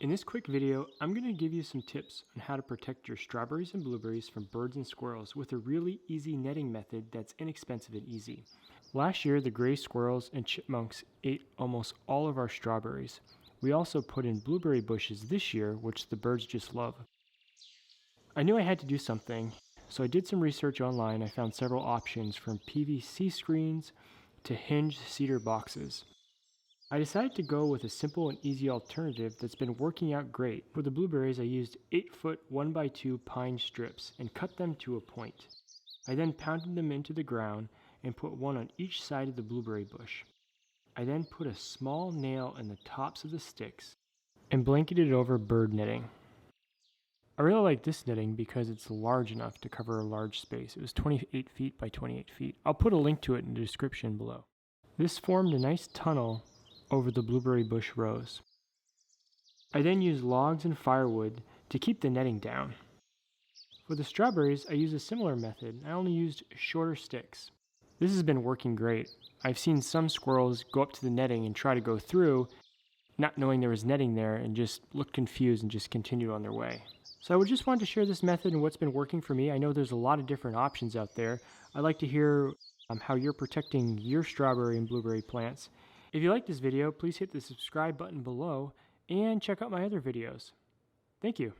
In this quick video, I'm going to give you some tips on how to protect your strawberries and blueberries from birds and squirrels with a really easy netting method that's inexpensive and easy. Last year, the gray squirrels and chipmunks ate almost all of our strawberries. We also put in blueberry bushes this year, which the birds just love. I knew I had to do something, so I did some research online. I found several options from PVC screens to hinged cedar boxes. I decided to go with a simple and easy alternative that's been working out great. For the blueberries, I used 8-foot 1x2 pine strips and cut them to a point. I then pounded them into the ground and put one on each side of the blueberry bush. I then put a small nail in the tops of the sticks and blanketed over bird netting. I really like this netting because it's large enough to cover a large space. It was 28 feet by 28 feet. I'll put a link to it in the description below. This formed a nice tunnel over the blueberry bush rows. I then used logs and firewood to keep the netting down. For the strawberries, I used a similar method. I only used shorter sticks. This has been working great. I've seen some squirrels go up to the netting and try to go through, not knowing there was netting there, and just look confused and just continue on their way. So I would just want to share this method and what's been working for me. I know there's a lot of different options out there. I'd like to hear how you're protecting your strawberry and blueberry plants. If you like this video, please hit the subscribe button below and check out my other videos. Thank you.